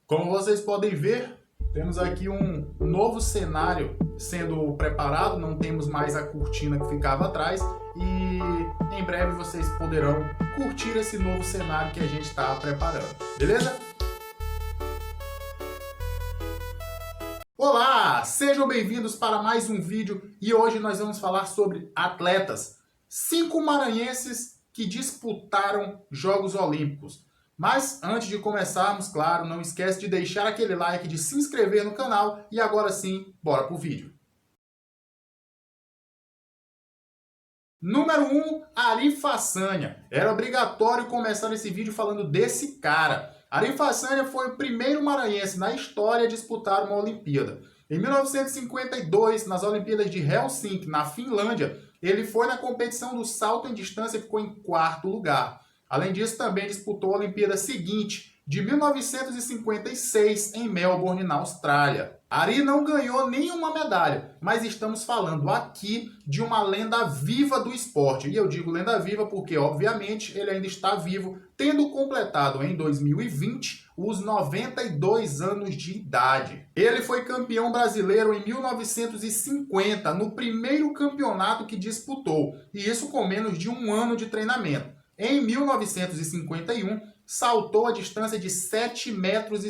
Como vocês podem ver, temos aqui um novo cenário sendo preparado, não temos mais a cortina que ficava atrás e em breve vocês poderão curtir esse novo cenário que a gente está preparando, beleza? Olá, sejam bem-vindos para mais um vídeo e hoje nós vamos falar sobre atletas, 5 maranhenses que disputaram Jogos Olímpicos. Mas antes de começarmos, claro, não esquece de deixar aquele like, de se inscrever no canal e agora sim, bora pro vídeo. Número 1, Ari Façanha. Era obrigatório começar esse vídeo falando desse cara. Ari Façanha foi o primeiro maranhense na história a disputar uma Olimpíada. Em 1952, nas Olimpíadas de Helsinki, na Finlândia, ele foi na competição do salto em distância e ficou em 4º lugar. Além disso, também disputou a Olimpíada seguinte, de 1956, em Melbourne, na Austrália. Ari não ganhou nenhuma medalha, mas estamos falando aqui de uma lenda viva do esporte. E eu digo lenda viva porque, obviamente, ele ainda está vivo, tendo completado em 2020 os 92 anos de idade. Ele foi campeão brasileiro em 1950, no primeiro campeonato que disputou, e isso com menos de um ano de treinamento. Em 1951, saltou a distância de 7,57 metros.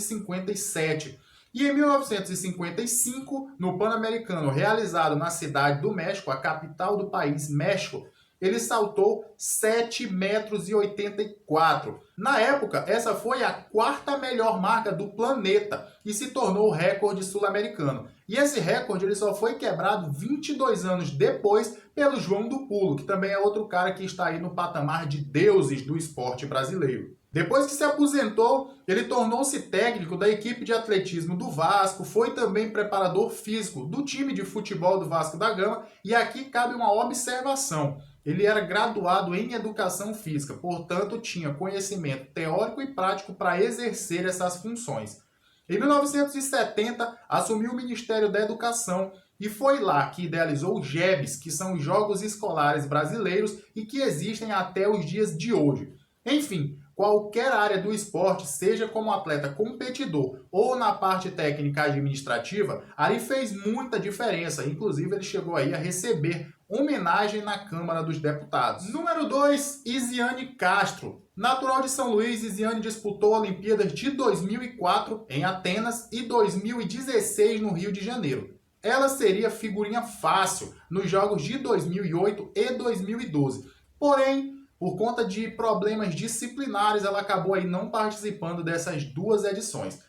E em 1955, no Pan-Americano realizado na cidade do México, a capital do país, México, ele saltou 7,84 metros. Na época, essa foi a 4ª melhor marca do planeta e se tornou o recorde sul-americano. E esse recorde ele só foi quebrado 22 anos depois pelo João do Pulo, que também é outro cara que está aí no patamar de deuses do esporte brasileiro. Depois que se aposentou, ele tornou-se técnico da equipe de atletismo do Vasco, foi também preparador físico do time de futebol do Vasco da Gama, e aqui cabe uma observação. Ele era graduado em educação física, portanto tinha conhecimento teórico e prático para exercer essas funções. Em 1970, assumiu o Ministério da Educação e foi lá que idealizou os JEBs, que são os Jogos Escolares Brasileiros e que existem até os dias de hoje. Enfim, qualquer área do esporte, seja como atleta competidor ou na parte técnica administrativa, Ari fez muita diferença. Inclusive, ele chegou aí a receber homenagem na Câmara dos Deputados. Número 2, Isiane Castro. Natural de São Luís, Isiane disputou Olimpíadas de 2004 em Atenas e 2016 no Rio de Janeiro. Ela seria figurinha fácil nos Jogos de 2008 e 2012. Porém, por conta de problemas disciplinares, ela acabou aí não participando dessas 2 edições.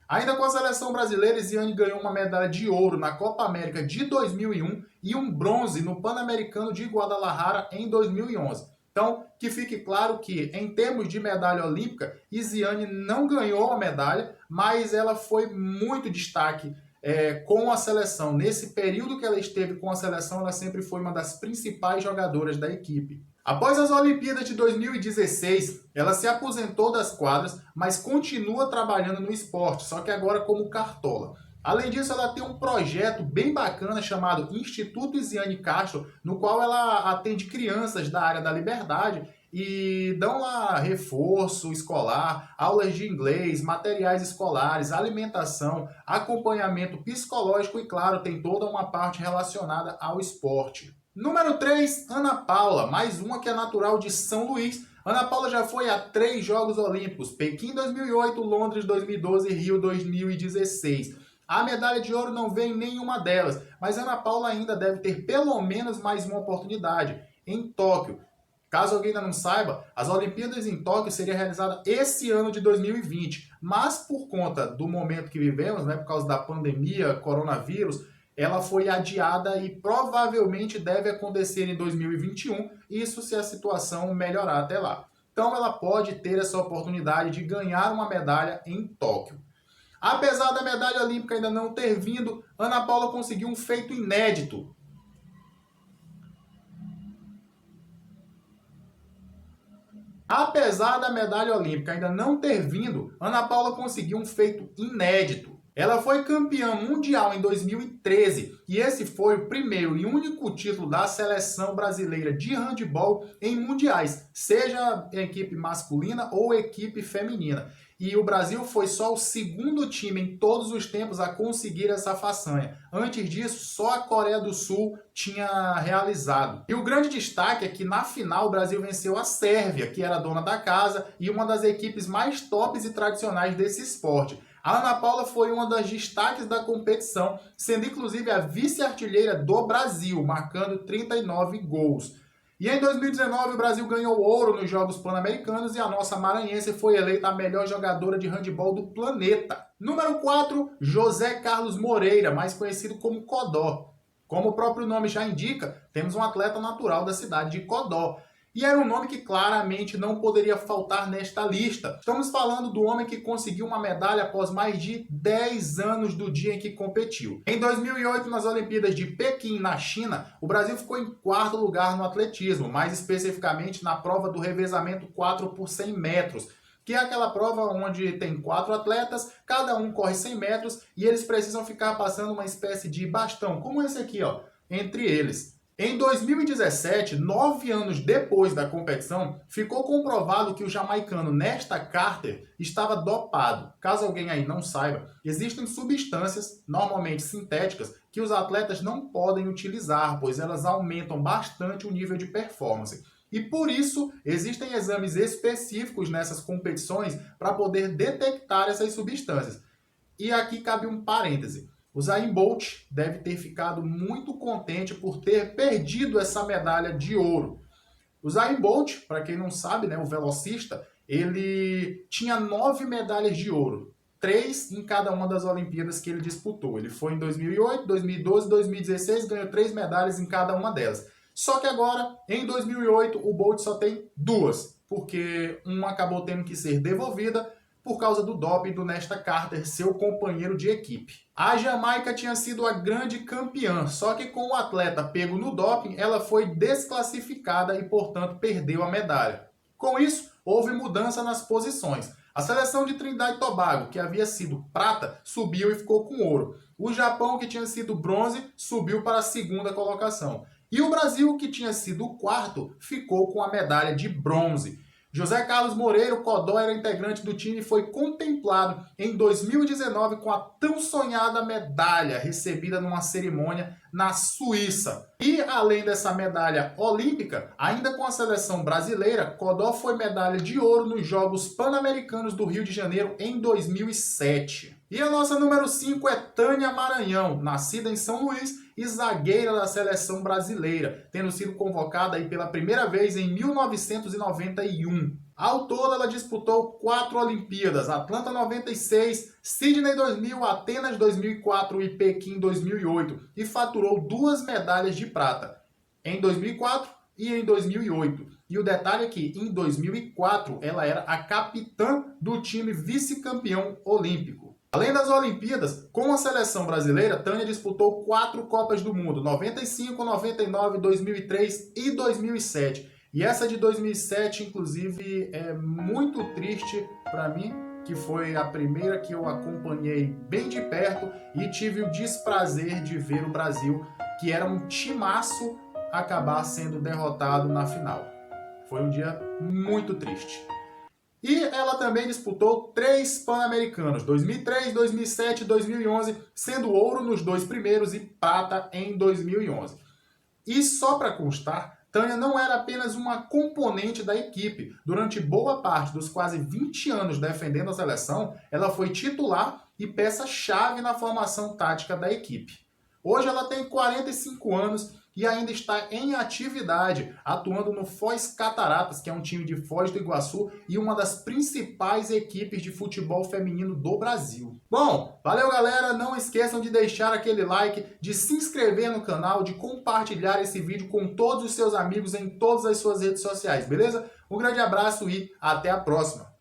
Ainda com a seleção brasileira, Isiane ganhou uma medalha de ouro na Copa América de 2001 e um bronze no Pan-Americano de Guadalajara em 2011. Então, que fique claro que, em termos de medalha olímpica, Isiane não ganhou a medalha, mas ela foi muito destaque com a seleção. Nesse período que ela esteve com a seleção, ela sempre foi uma das principais jogadoras da equipe. Após as Olimpíadas de 2016, ela se aposentou das quadras, mas continua trabalhando no esporte, só que agora como cartola. Além disso, ela tem um projeto bem bacana chamado Instituto Isiane Castro, no qual ela atende crianças da área da liberdade e dão lá reforço escolar, aulas de inglês, materiais escolares, alimentação, acompanhamento psicológico e, claro, tem toda uma parte relacionada ao esporte. Número 3, Ana Paula, mais uma que é natural de São Luís. Ana Paula já foi a 3 Jogos Olímpicos, Pequim 2008, Londres 2012 e Rio 2016. A medalha de ouro não vem em nenhuma delas, mas Ana Paula ainda deve ter pelo menos mais uma oportunidade, em Tóquio. Caso alguém ainda não saiba, as Olimpíadas em Tóquio seriam realizadas esse ano de 2020, mas por conta do momento que vivemos, por causa da pandemia, coronavírus, ela foi adiada e provavelmente deve acontecer em 2021, isso se a situação melhorar até lá. Então ela pode ter essa oportunidade de ganhar uma medalha em Tóquio. Apesar da medalha olímpica ainda não ter vindo, Ana Paula conseguiu um feito inédito. Apesar da medalha olímpica ainda não ter vindo, Ana Paula conseguiu um feito inédito. Ela foi campeã mundial em 2013 e esse foi o primeiro e único título da seleção brasileira de handebol em mundiais, seja equipe masculina ou equipe feminina. e o Brasil foi só o segundo time em todos os tempos a conseguir essa façanha. Antes disso, só a Coreia do Sul tinha realizado. E o grande destaque é que na final o Brasil venceu a Sérvia, que era dona da casa e uma das equipes mais tops e tradicionais desse esporte. A Ana Paula foi uma das destaques da competição, sendo inclusive a vice-artilheira do Brasil, marcando 39 gols. E em 2019 o Brasil ganhou ouro nos Jogos Pan-Americanos e a nossa maranhense foi eleita a melhor jogadora de handebol do planeta. Número 4, José Carlos Moreira, mais conhecido como Codó. Como o próprio nome já indica, temos um atleta natural da cidade de Codó. E era um nome que claramente não poderia faltar nesta lista. Estamos falando do homem que conseguiu uma medalha após mais de 10 anos do dia em que competiu. Em 2008, nas Olimpíadas de Pequim, na China, o Brasil ficou em quarto lugar no atletismo, mais especificamente na prova do revezamento 4 por 100 metros, que é aquela prova onde tem 4 atletas, cada um corre 100 metros e eles precisam ficar passando uma espécie de bastão, como esse aqui, ó, entre eles. Em 2017, 9 anos depois da competição, ficou comprovado que o jamaicano Nesta Carter estava dopado. Caso alguém aí não saiba, existem substâncias, normalmente sintéticas, que os atletas não podem utilizar, pois elas aumentam bastante o nível de performance. E por isso, existem exames específicos nessas competições para poder detectar essas substâncias. E aqui cabe um parêntese. O Usain Bolt deve ter ficado muito contente por ter perdido essa medalha de ouro. O Usain Bolt, para quem não sabe, né, o velocista, ele tinha 9 medalhas de ouro. 3 em cada uma das Olimpíadas que ele disputou. Ele foi em 2008, 2012, 2016, ganhou 3 medalhas em cada uma delas. Só que agora, em 2008, o Bolt só tem 2, porque uma acabou tendo que ser devolvida por causa do doping do Nesta Carter, seu companheiro de equipe. A Jamaica tinha sido a grande campeã, só que com o atleta pego no doping, ela foi desclassificada e, portanto, perdeu a medalha. Com isso, houve mudança nas posições. A seleção de Trinidad e Tobago, que havia sido prata, subiu e ficou com ouro. O Japão, que tinha sido bronze, subiu para a segunda colocação. E o Brasil, que tinha sido o quarto, ficou com a medalha de bronze. José Carlos Moreira, o Codó, era integrante do time e foi contemplado em 2019 com a tão sonhada medalha recebida numa cerimônia na Suíça. E além dessa medalha olímpica, ainda com a seleção brasileira, Codó foi medalha de ouro nos Jogos Pan-Americanos do Rio de Janeiro em 2007. E a nossa número 5 é Tânia Maranhão, nascida em São Luís e zagueira da seleção brasileira, tendo sido convocada aí pela primeira vez em 1991. Ao todo, ela disputou 4 Olimpíadas: Atlanta 96, Sydney 2000, Atenas 2004 e Pequim 2008, e faturou 2 medalhas de prata, em 2004 e em 2008. E o detalhe é que, em 2004, ela era a capitã do time vice-campeão olímpico. Além das Olimpíadas, com a seleção brasileira, Tânia disputou 4 Copas do Mundo: 95, 99, 2003 e 2007. E essa de 2007, inclusive, é muito triste para mim, que foi a primeira que eu acompanhei bem de perto e tive o desprazer de ver o Brasil, que era um timaço, acabar sendo derrotado na final. Foi um dia muito triste. E ela também disputou 3 Pan-Americanos, 2003, 2007 e 2011, sendo ouro nos 2 primeiros e prata em 2011. E só para constar, Tânia não era apenas uma componente da equipe. Durante boa parte dos quase 20 anos defendendo a seleção, ela foi titular e peça-chave na formação tática da equipe. Hoje ela tem 45 anos e ainda está em atividade, atuando no Foz Cataratas, que é um time de Foz do Iguaçu e uma das principais equipes de futebol feminino do Brasil. Bom, valeu galera, não esqueçam de deixar aquele like, de se inscrever no canal, de compartilhar esse vídeo com todos os seus amigos em todas as suas redes sociais, beleza? Um grande abraço e até a próxima!